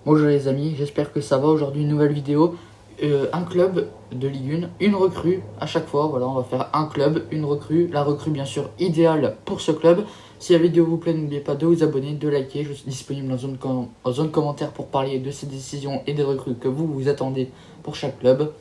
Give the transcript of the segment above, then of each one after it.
Bonjour les amis, j'espère que ça va. Aujourd'hui une nouvelle vidéo, un club de Ligue 1, une recrue à chaque fois. Voilà, on va faire un club, une recrue, la recrue bien sûr idéale pour ce club. Si la vidéo vous plaît, n'oubliez pas de vous abonner, de liker. Je suis disponible en zone commentaire pour parler de ces décisions et des recrues que vous attendez pour chaque club.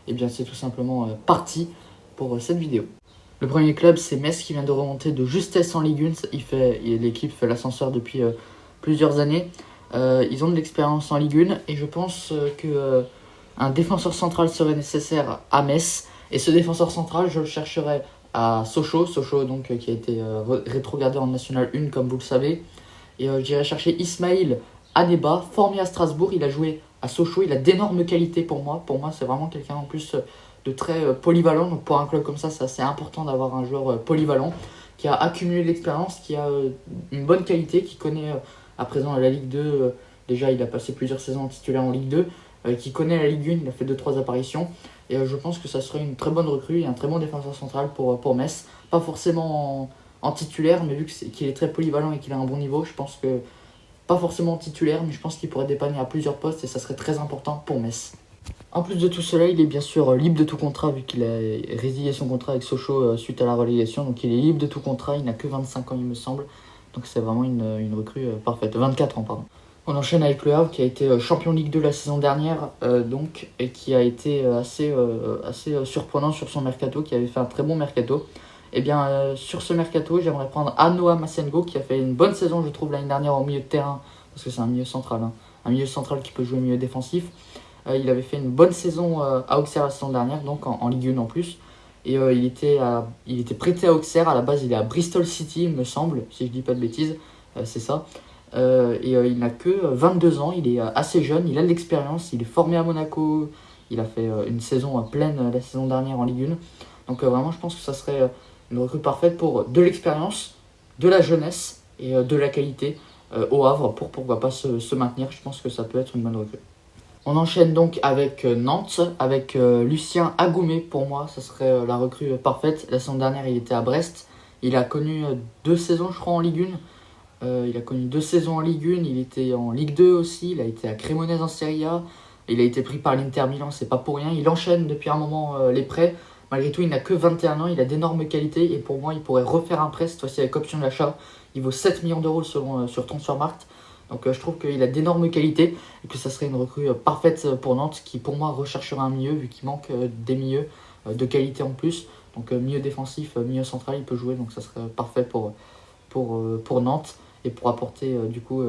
Et bien c'est tout simplement parti pour cette vidéo. Le premier club c'est Metz qui vient de remonter de justesse en Ligue 1. L'équipe fait l'ascenseur depuis plusieurs années. Ils ont de l'expérience en Ligue 1 et je pense qu'un défenseur central serait nécessaire à Metz. Et ce défenseur central, je le chercherai à Sochaux, donc, qui a été rétrogradé en National 1 comme vous le savez. Et j'irai chercher Ismail Aneba, formé à Strasbourg. Il a joué à Sochaux, il a d'énormes qualités pour moi. Pour moi, c'est vraiment quelqu'un en plus de très polyvalent. Donc pour un club comme ça, c'est assez important d'avoir un joueur polyvalent qui a accumulé l'expérience, qui a une bonne qualité, qui connaît à présent la Ligue 2. Déjà, il a passé plusieurs saisons titulaire en Ligue 2, qui connaît la Ligue 1, il a fait 2-3 apparitions. Et je pense que ça serait une très bonne recrue et un très bon défenseur central pour Metz. Pas forcément en titulaire, mais vu qu'il est très polyvalent et qu'il a un bon niveau, je pense que, pas forcément en titulaire, mais je pense qu'il pourrait dépanner à plusieurs postes et ça serait très important pour Metz. En plus de tout cela, il est bien sûr libre de tout contrat vu qu'il a résilié son contrat avec Sochaux suite à la relégation. Donc il est libre de tout contrat, il n'a que 25 ans il me semble. Donc c'est vraiment une recrue parfaite, 24 ans pardon. On enchaîne avec Le Havre qui a été champion Ligue 2 la saison dernière et qui a été assez surprenant sur son mercato, qui avait fait un très bon mercato. Et bien sur ce mercato, j'aimerais prendre Anoa Massengo qui a fait une bonne saison je trouve l'année dernière au milieu de terrain, parce que c'est un milieu central, un milieu central qui peut jouer milieu défensif. Il avait fait une bonne saison à Auxerre la saison dernière, donc en Ligue 1 en plus. Et il était prêté à Auxerre, à la base il est à Bristol City il me semble, si je dis pas de bêtises, c'est ça. Il n'a que 22 ans, il est assez jeune, il a de l'expérience, il est formé à Monaco, il a fait une saison pleine la saison dernière en Ligue 1. Donc vraiment je pense que ça serait une recrue parfaite pour de l'expérience, de la jeunesse et de la qualité au Havre pour pourquoi pas se maintenir. Je pense que ça peut être une bonne recrue. On enchaîne donc avec Nantes, avec Lucien Agoumé. Pour moi, ça serait la recrue parfaite. La saison dernière, il était à Brest. Il a connu 2 saisons, je crois, en Ligue 1. Il a connu 2 saisons en Ligue 1. Il était en Ligue 2 aussi. Il a été à Cremonese en Serie A. Il a été pris par l'Inter Milan, c'est pas pour rien. Il enchaîne depuis un moment les prêts. Malgré tout, il n'a que 21 ans. Il a d'énormes qualités. Et pour moi, il pourrait refaire un prêt, cette fois-ci avec option d'achat. Il vaut 7 millions d'euros sur Transfermarkt. Donc je trouve qu'il a d'énormes qualités et que ça serait une recrue parfaite pour Nantes qui pour moi recherchera un milieu vu qu'il manque des milieux de qualité en plus. Donc milieu défensif, milieu central il peut jouer, donc ça serait parfait pour Nantes et pour apporter du coup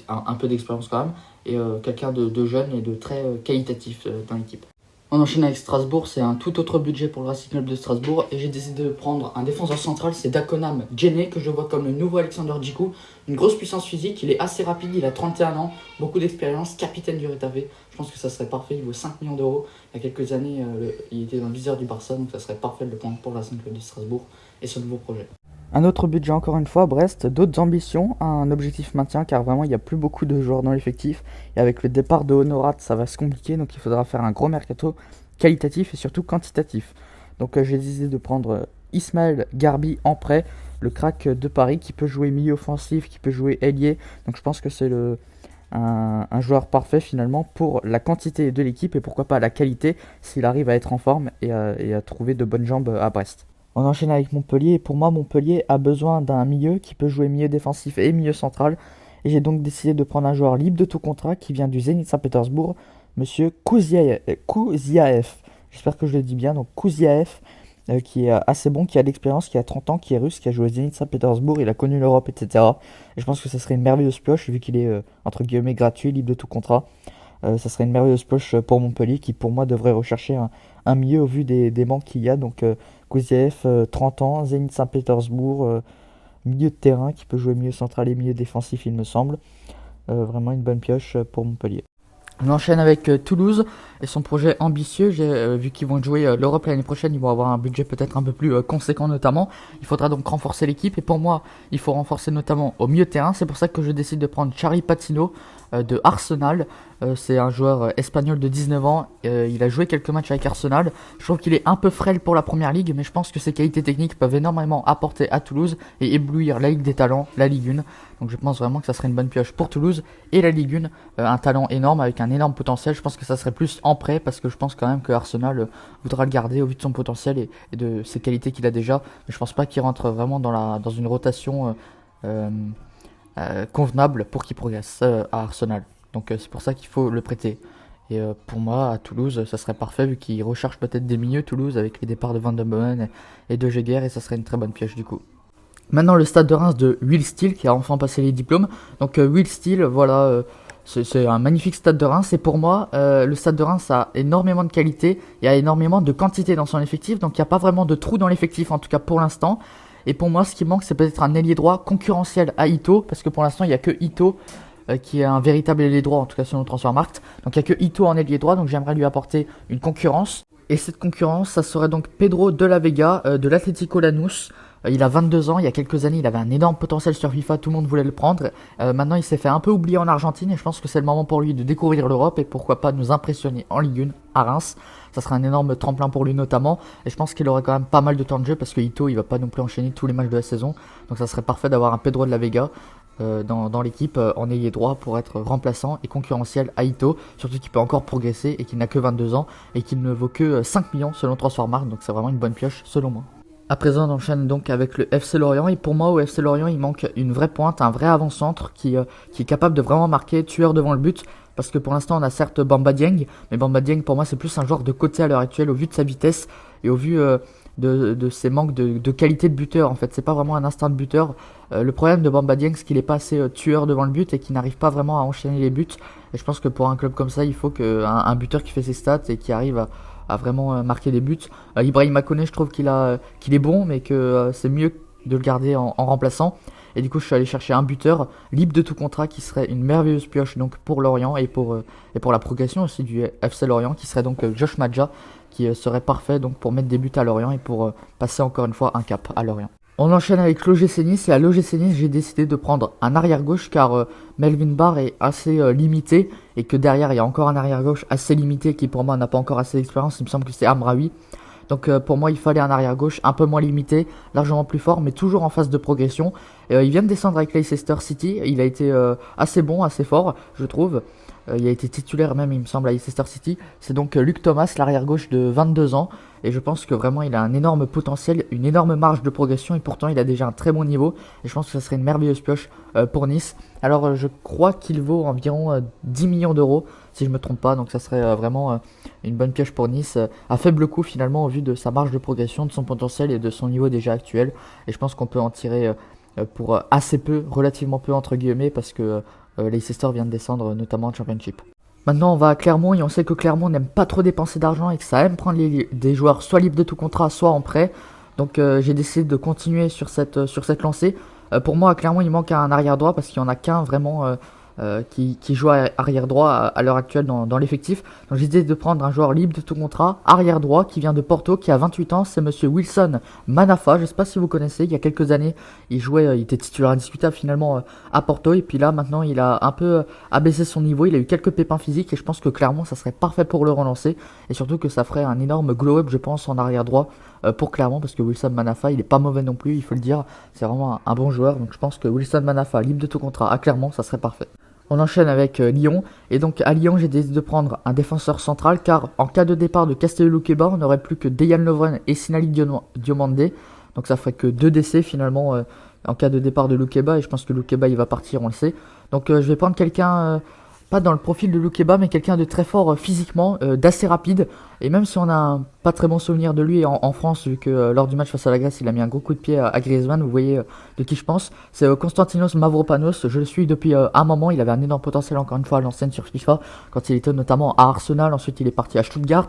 un peu d'expérience quand même et quelqu'un de jeune et de très qualitatif dans l'équipe. On enchaîne avec Strasbourg, c'est un tout autre budget pour le Racing Club de Strasbourg et j'ai décidé de prendre un défenseur central, c'est Dakonam Djene que je vois comme le nouveau Alexander Djikou. Une grosse puissance physique, il est assez rapide, il a 31 ans, beaucoup d'expérience, capitaine du Retafe. Je pense que ça serait parfait, il vaut 5 millions d'euros. Il y a quelques années, il était dans le viseur du Barça, donc ça serait parfait de le prendre pour le Racing Club de Strasbourg et ce nouveau projet. Un autre budget encore une fois, Brest, d'autres ambitions, un objectif maintien car vraiment il n'y a plus beaucoup de joueurs dans l'effectif et avec le départ de Honorat ça va se compliquer donc il faudra faire un gros mercato qualitatif et surtout quantitatif. Donc j'ai décidé de prendre Ismaël Garbi en prêt, le crack de Paris qui peut jouer milieu offensif, qui peut jouer ailier, donc je pense que c'est un joueur parfait finalement pour la quantité de l'équipe et pourquoi pas la qualité s'il arrive à être en forme et à trouver de bonnes jambes à Brest. On enchaîne avec Montpellier et pour moi Montpellier a besoin d'un milieu qui peut jouer milieu défensif et milieu central et j'ai donc décidé de prendre un joueur libre de tout contrat qui vient du Zénith Saint-Pétersbourg, monsieur Kouziaev. J'espère que je le dis bien, donc Kouziaev qui est assez bon, qui a de l'expérience, qui a 30 ans, qui est russe, qui a joué au Zénith Saint-Pétersbourg, il a connu l'Europe, etc. Et je pense que ça serait une merveilleuse pioche vu qu'il est entre guillemets gratuit, libre de tout contrat. Ça serait une merveilleuse pioche pour Montpellier qui pour moi devrait rechercher un milieu au vu des manques qu'il y a. Donc Kouziaev, 30 ans, Zénith Saint-Pétersbourg, milieu de terrain qui peut jouer milieu central et milieu défensif il me semble. Vraiment une bonne pioche pour Montpellier. On enchaîne avec Toulouse et son projet ambitieux. Vu qu'ils vont jouer l'Europe l'année prochaine, ils vont avoir un budget peut-être un peu plus conséquent notamment. Il faudra donc renforcer l'équipe et pour moi, il faut renforcer notamment au milieu de terrain. C'est pour ça que je décide de prendre Charlie Patino de Arsenal. C'est un joueur espagnol de 19 ans. Il a joué quelques matchs avec Arsenal. Je trouve qu'il est un peu frêle pour la première ligue, mais je pense que ses qualités techniques peuvent énormément apporter à Toulouse et éblouir la Ligue des Talents, la Ligue 1. Donc je pense vraiment que ça serait une bonne pioche pour Toulouse et la Ligue 1. Un talent énorme avec un énorme potentiel. Je pense que ça serait plus en prêt parce que je pense quand même que Arsenal voudra le garder au vu de son potentiel et de ses qualités qu'il a déjà. Mais je pense pas qu'il rentre vraiment dans une rotation convenable pour qu'il progresse à Arsenal. Donc c'est pour ça qu'il faut le prêter. Et pour moi, à Toulouse, ça serait parfait vu qu'il recherche peut-être des milieux Toulouse avec les départs de Van de Bomen et de Jaeger et ça serait une très bonne pioche du coup. Maintenant, le stade de Reims de Will Steele qui a enfin passé les diplômes. Donc Will Steele, voilà, c'est un magnifique stade de Reims. Et pour moi, le stade de Reims a énormément de qualité et a énormément de quantité dans son effectif. Donc il n'y a pas vraiment de trou dans l'effectif, en tout cas pour l'instant. Et pour moi, ce qui manque, c'est peut-être un ailier droit concurrentiel à Ito. Parce que pour l'instant, il n'y a que Ito qui est un véritable ailier droit, en tout cas selon Transfermarkt. Donc il n'y a que Ito en ailier droit, donc j'aimerais lui apporter une concurrence. Et cette concurrence, ça serait donc Pedro de la Vega de l'Atlético Lanús. Il a 22 ans, il y a quelques années, il avait un énorme potentiel sur FIFA, tout le monde voulait le prendre. Maintenant, il s'est fait un peu oublier en Argentine et je pense que c'est le moment pour lui de découvrir l'Europe et pourquoi pas nous impressionner en Ligue 1 à Reims. Ça sera un énorme tremplin pour lui notamment et je pense qu'il aurait quand même pas mal de temps de jeu parce que Ito, il va pas non plus enchaîner tous les matchs de la saison. Donc ça serait parfait d'avoir un Pedro de la Vega dans l'équipe en ailier droit pour être remplaçant et concurrentiel à Ito, surtout qu'il peut encore progresser et qu'il n'a que 22 ans et qu'il ne vaut que 5 millions selon Transfermarkt, donc c'est vraiment une bonne pioche selon moi. À présent, on enchaîne donc avec le FC Lorient. Et pour moi, au FC Lorient, il manque une vraie pointe, un vrai avant-centre qui est capable de vraiment marquer, tueur devant le but. Parce que pour l'instant, on a certes Bamba Dieng, mais Bamba Dieng, pour moi, c'est plus un joueur de côté à l'heure actuelle, au vu de sa vitesse et au vu de ses manques de qualité de buteur. En fait, c'est pas vraiment un instinct de buteur. Le problème de Bamba Dieng, c'est qu'il est pas assez tueur devant le but et qu'il n'arrive pas vraiment à enchaîner les buts. Et je pense que pour un club comme ça, il faut un buteur qui fait ses stats et qui arrive à vraiment marquer des buts. Ibrahima Koné, je trouve qu'il est bon, mais que c'est mieux de le garder en remplaçant. Et du coup, je suis allé chercher un buteur libre de tout contrat qui serait une merveilleuse pioche donc pour Lorient et pour la progression aussi du FC Lorient, qui serait donc Josh Madja, qui serait parfait donc pour mettre des buts à Lorient et pour passer encore une fois un cap à Lorient. On enchaîne avec l'OGC Nice et à l'OGC Nice j'ai décidé de prendre un arrière gauche car Melvin Barr est assez limité et que derrière il y a encore un arrière gauche assez limité qui pour moi n'a pas encore assez d'expérience, il me semble que c'est Amraoui. Donc pour moi il fallait un arrière gauche un peu moins limité, largement plus fort mais toujours en phase de progression. Il vient de descendre avec Leicester City, il a été assez bon, assez fort je trouve. Il a été titulaire même il me semble à Leicester City. C'est donc Luc Thomas, l'arrière gauche de 22 ans. Et je pense que vraiment il a un énorme potentiel, une énorme marge de progression. Et pourtant il a déjà un très bon niveau. Et je pense que ça serait une merveilleuse pioche pour Nice. Alors je crois qu'il vaut environ 10 millions d'euros si je me trompe pas. Donc ça serait vraiment une bonne pioche pour Nice. À faible coût finalement au vu de sa marge de progression, de son potentiel et de son niveau déjà actuel. Et je pense qu'on peut en tirer pour assez peu, relativement peu entre guillemets. Parce que Leicester vient de descendre notamment en Championship. Maintenant on va à Clermont et on sait que Clermont n'aime pas trop dépenser d'argent et que ça aime prendre des joueurs soit libres de tout contrat soit en prêt. Donc j'ai décidé de continuer sur cette lancée. Pour moi à Clermont il manque un arrière droit parce qu'il n'y en a qu'un vraiment qui joue à arrière droit à l'heure actuelle dans l'effectif. Donc j'ai décidé de prendre un joueur libre de tout contrat, arrière droit, qui vient de Porto, qui a 28 ans, c'est monsieur Wilson Manafa. Je ne sais pas si vous connaissez, il y a quelques années il était titulaire indiscutable finalement à Porto et puis là maintenant il a un peu abaissé son niveau, il a eu quelques pépins physiques et je pense que Clermont ça serait parfait pour le relancer et surtout que ça ferait un énorme glow-up je pense en arrière droit pour Clermont parce que Wilson Manafa il est pas mauvais non plus, il faut le dire, c'est vraiment un bon joueur. Donc je pense que Wilson Manafa libre de tout contrat à Clermont ça serait parfait. On enchaîne avec Lyon, et donc à Lyon j'ai décidé de prendre un défenseur central car en cas de départ de Castello Luqueba on n'aurait plus que Dejan Lovren et Sinali Diomande, donc ça ferait que 2 décès finalement en cas de départ de Luqueba et je pense que Luqueba il va partir on le sait. Donc je vais prendre quelqu'un pas dans le profil de Luqueba mais quelqu'un de très fort physiquement, d'assez rapide, et même si on a un pas très bon souvenir de lui en France vu que lors du match face à la Grèce il a mis un gros coup de pied à Griezmann, vous voyez de qui je pense, c'est Konstantinos Mavropanos. Je le suis depuis un moment, il avait un énorme potentiel encore une fois à l'ancienne sur FIFA quand il était notamment à Arsenal, ensuite il est parti à Stuttgart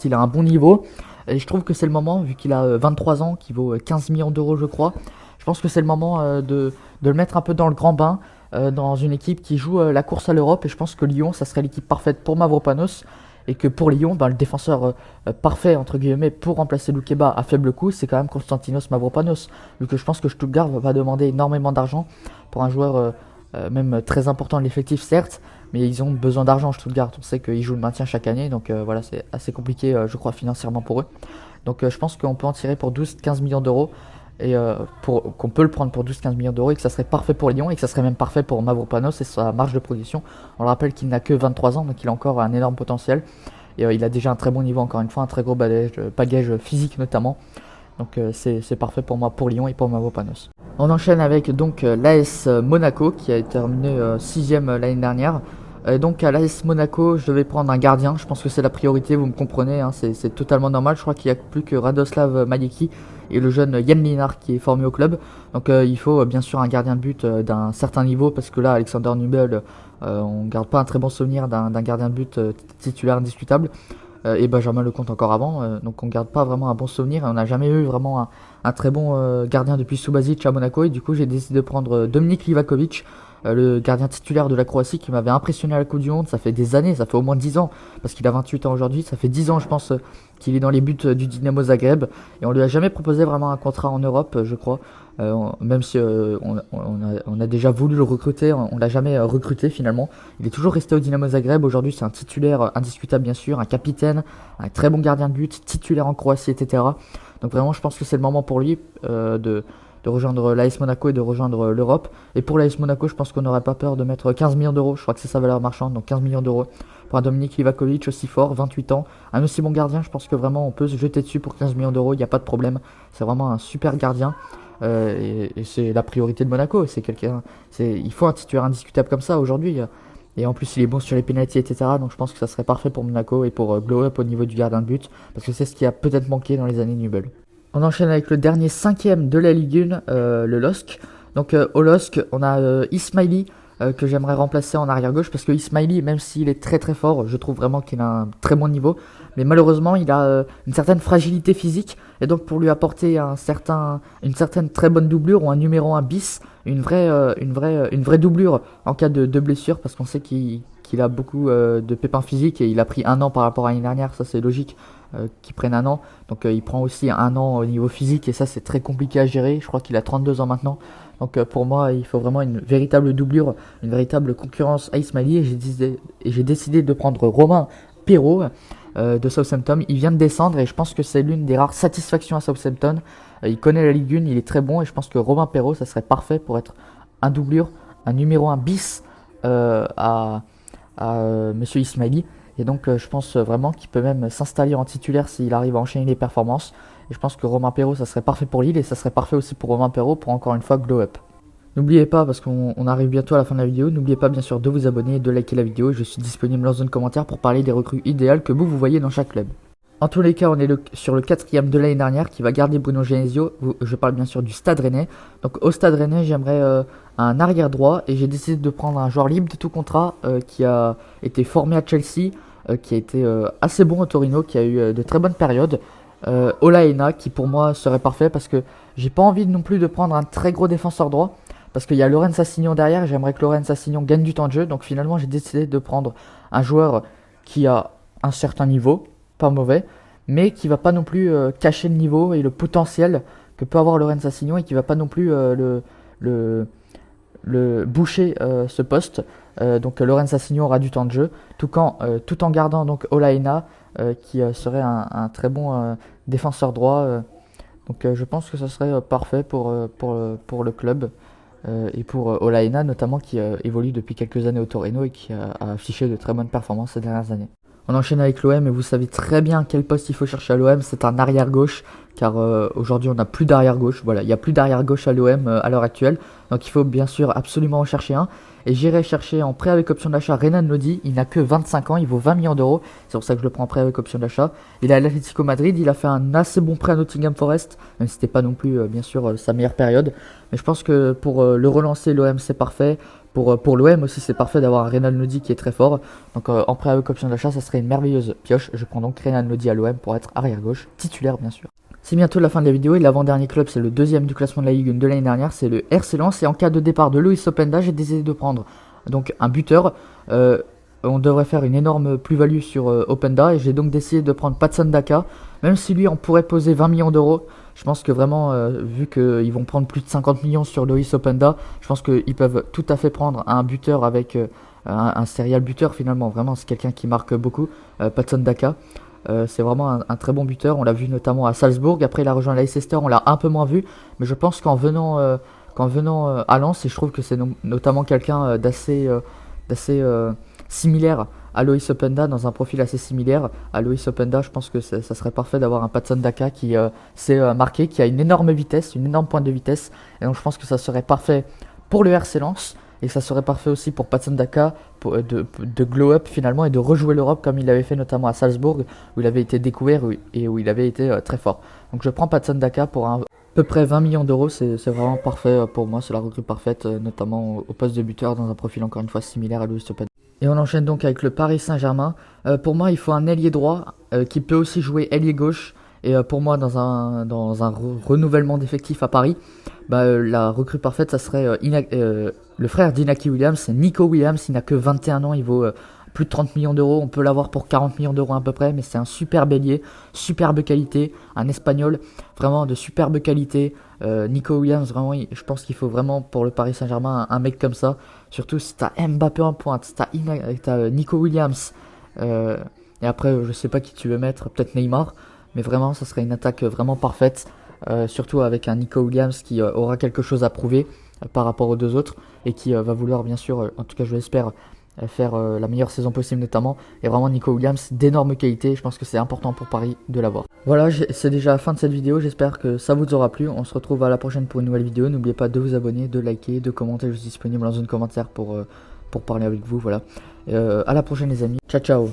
il a un bon niveau et je trouve que c'est le moment vu qu'il a 23 ans, qu'il vaut 15 millions d'euros je crois, je pense que c'est le moment de le mettre un peu dans le grand bain dans une équipe qui joue la course à l'Europe et je pense que Lyon ça serait l'équipe parfaite pour Mavropanos et que pour Lyon le défenseur parfait entre guillemets pour remplacer Luqueba à faible coût c'est quand même Konstantinos Mavropanos vu que je pense que Stuttgart va demander énormément d'argent pour un joueur même très important de l'effectif certes, mais ils ont besoin d'argent Stuttgart. On sait qu'ils jouent le maintien chaque année, donc voilà, c'est assez compliqué je crois financièrement pour eux. Donc je pense qu'on peut en tirer pour 12-15 millions d'euros et qu'on peut le prendre pour 12-15 millions d'euros et que ça serait parfait pour Lyon et que ça serait même parfait pour Mavropanos et sa marge de progression. On le rappelle qu'il n'a que 23 ans, donc il a encore un énorme potentiel et il a déjà un très bon niveau, encore une fois, un très gros bagage physique notamment. Donc c'est parfait pour moi, pour Lyon et pour Mavropanos. On enchaîne avec donc l'AS Monaco qui a terminé 6ème l'année dernière. Donc à l'AS Monaco, je devais prendre un gardien. Je pense que c'est la priorité, vous me comprenez, hein, c'est totalement normal. Je crois qu'il n'y a plus que Radoslav Majecki et le jeune Yann Lienhard qui est formé au club. Donc il faut bien sûr un gardien de but d'un certain niveau, parce que là, Alexander Nubel, on ne garde pas un très bon souvenir d'un gardien de but titulaire indiscutable. Et Benjamin Lecomte encore avant, donc on garde pas vraiment un bon souvenir. On n'a jamais eu vraiment un très bon gardien depuis Subasic à Monaco, et du coup j'ai décidé de prendre Dominik Livakovic, le gardien titulaire de la Croatie, qui m'avait impressionné à la Coupe du Monde. Ça fait des années, ça fait au moins 10 ans, parce qu'il a 28 ans aujourd'hui, ça fait 10 ans je pense qu'il est dans les buts du Dynamo Zagreb, et on lui a jamais proposé vraiment un contrat en Europe, je crois. Même si on a déjà voulu le recruter, on l'a jamais recruté finalement. Il est toujours resté au Dynamo Zagreb. Aujourd'hui c'est un titulaire indiscutable bien sûr, un capitaine, un très bon gardien de but, titulaire en Croatie, etc. Donc vraiment je pense que c'est le moment pour lui de rejoindre l'AS Monaco et de rejoindre l'Europe. Et pour l'AS Monaco, je pense qu'on n'aurait pas peur de mettre 15 millions d'euros, je crois que c'est sa valeur marchande, donc 15 millions d'euros pour un Dominik Livakovic aussi fort, 28 ans, un aussi bon gardien. Je pense que vraiment on peut se jeter dessus pour 15 millions d'euros, il n'y a pas de problème. C'est vraiment un super gardien. Et c'est la priorité de Monaco. Il faut un titulaire indiscutable comme ça aujourd'hui. Et en plus, il est bon sur les pénaltys, etc. Donc je pense que ça serait parfait pour Monaco et pour glow up au niveau du gardien de but, parce que c'est ce qui a peut-être manqué dans les années Nubel. On enchaîne avec le dernier 5ème de la Ligue 1, le LOSC. Donc au LOSC, on a Ismaili que j'aimerais remplacer en arrière gauche, parce que Ismaili, même s'il est très très fort, je trouve vraiment qu'il a un très bon niveau, mais malheureusement il a une certaine fragilité physique, et donc pour lui apporter une certaine très bonne doublure, ou un numéro 1 bis, une vraie doublure en cas de blessure, parce qu'on sait qu'il a beaucoup de pépins physiques, et il a pris 1 an par rapport à l'année dernière, ça c'est logique qu'il prenne 1 an, donc il prend aussi 1 an au niveau physique, et ça c'est très compliqué à gérer. Je crois qu'il a 32 ans maintenant, donc pour moi il faut vraiment une véritable doublure, une véritable concurrence à Ismaili, et j'ai décidé de prendre Romain Perraud de Southampton. Il vient de descendre et je pense que c'est l'une des rares satisfactions à Southampton. Il connaît la Ligue 1, il est très bon, et je pense que Romain Perraud ça serait parfait pour être un doublure, un numéro 1 bis à Monsieur Ismaili. Et donc je pense vraiment qu'il peut même s'installer en titulaire s'il arrive à enchaîner les performances. Et je pense que Romain Perraud ça serait parfait pour Lille, et ça serait parfait aussi pour Romain Perraud pour encore une fois glow up. N'oubliez pas, parce qu'on arrive bientôt à la fin de la vidéo, n'oubliez pas bien sûr de vous abonner et de liker la vidéo. Je suis disponible dans la zone commentaire pour parler des recrues idéales que vous voyez dans chaque club. En tous les cas, on est sur le 4ème de l'année dernière qui va garder Bruno Genesio. Je parle bien sûr du Stade Rennais. Donc au Stade Rennais, j'aimerais un arrière droit, et j'ai décidé de prendre un joueur libre de tout contrat qui a été formé à Chelsea, qui a été assez bon au Torino, qui a eu de très bonnes périodes. Ola Aina, qui pour moi serait parfait, parce que j'ai pas envie non plus de prendre un très gros défenseur droit, parce qu'il y a Lorenz Assignon derrière, et j'aimerais que Lorenz Assignon gagne du temps de jeu. Donc finalement j'ai décidé de prendre un joueur qui a un certain niveau, pas mauvais, mais qui va pas non plus cacher le niveau et le potentiel que peut avoir Lorenz Assignon, et qui va pas non plus le boucher ce poste. Donc Lorenz Assignon aura du temps de jeu, tout en gardant donc Ola Aina, qui serait un très bon défenseur droit. Donc je pense que ça serait parfait pour le club. Et pour Ola Aina notamment, qui évolue depuis quelques années au Torino et qui a affiché de très bonnes performances ces dernières années. On enchaîne avec l'OM, et vous savez très bien quel poste il faut chercher à l'OM, c'est un arrière gauche, car aujourd'hui on n'a plus d'arrière gauche. Voilà, il n'y a plus d'arrière gauche à l'OM à l'heure actuelle, donc il faut bien sûr absolument en chercher un. Et j'irai chercher en prêt avec option d'achat Renan Lodi. Il n'a que 25 ans, il vaut 20 millions d'euros, c'est pour ça que je le prends en prêt avec option d'achat. Il est à l'Atlético Madrid, il a fait un assez bon prêt à Nottingham Forest, même si c'était pas non plus bien sûr sa meilleure période. Mais je pense que pour le relancer, l'OM c'est parfait. Pour l'OM aussi c'est parfait d'avoir un Renan Lodi qui est très fort. Donc en prêt avec option d'achat, ça serait une merveilleuse pioche. Je prends donc Renan Lodi à l'OM pour être arrière gauche, titulaire bien sûr. C'est bientôt la fin de la vidéo, et l'avant-dernier club, c'est le 2ème du classement de la Ligue 1 de l'année dernière, c'est le RC Lens. Et en cas de départ de Loïs Openda, j'ai décidé de prendre donc un buteur. on devrait faire une énorme plus-value sur Openda, et j'ai donc décidé de prendre Patson Daka, même si lui on pourrait poser 20 millions d'euros. Je pense que vraiment, vu qu'ils vont prendre plus de 50 millions sur Loïs Openda, je pense qu'ils peuvent tout à fait prendre un buteur avec un serial buteur finalement. Vraiment, c'est quelqu'un qui marque beaucoup, Patson Daka. C'est vraiment un très bon buteur. On l'a vu notamment à Salzbourg. Après, il a rejoint Leicester. On l'a un peu moins vu. Mais je pense qu'en venant à Lens, et je trouve que c'est notamment quelqu'un d'assez similaire à Loïs Openda, dans un profil assez similaire à Loïs Openda. Je pense que ça serait parfait d'avoir un Patson Daka qui s'est marqué, qui a une énorme vitesse, une énorme pointe de vitesse. Et donc, je pense que ça serait parfait pour le RC Lens. Et ça serait parfait aussi pour Patson Daka de glow up finalement et de rejouer l'Europe comme il l'avait fait notamment à Salzbourg, où il avait été découvert et où il avait été très fort. Donc je prends Patson Daka pour à peu près 20 millions d'euros, c'est vraiment parfait pour moi, c'est la recrue parfaite, notamment au poste de buteur dans un profil encore une fois similaire à Louis Openda. Et on enchaîne donc avec le Paris Saint-Germain. Pour moi, il faut un ailier droit qui peut aussi jouer ailier gauche. Et pour moi, dans un renouvellement d'effectifs à Paris, la recrue parfaite, ça serait le frère d'Inaki Williams, c'est Nico Williams. Il n'a que 21 ans, il vaut plus de 30 millions d'euros. On peut l'avoir pour 40 millions d'euros à peu près, mais c'est un super ailier, superbe qualité, un espagnol, vraiment de superbe qualité. Nico Williams, vraiment, je pense qu'il faut vraiment pour le Paris Saint-Germain un mec comme ça. Surtout si t'as Mbappé en pointe, si t'as Nico Williams, et après, je sais pas qui tu veux mettre, peut-être Neymar. Mais vraiment, ça serait une attaque vraiment parfaite, surtout avec un Nico Williams qui aura quelque chose à prouver par rapport aux deux autres et qui va vouloir, bien sûr, en tout cas je l'espère, faire la meilleure saison possible notamment. Et vraiment Nico Williams d'énorme qualité, je pense que c'est important pour Paris de l'avoir. Voilà, c'est déjà la fin de cette vidéo, j'espère que ça vous aura plu. On se retrouve à la prochaine pour une nouvelle vidéo. N'oubliez pas de vous abonner, de liker, de commenter, je suis disponible dans une commentaire pour parler avec vous. Voilà. À la prochaine les amis, ciao ciao.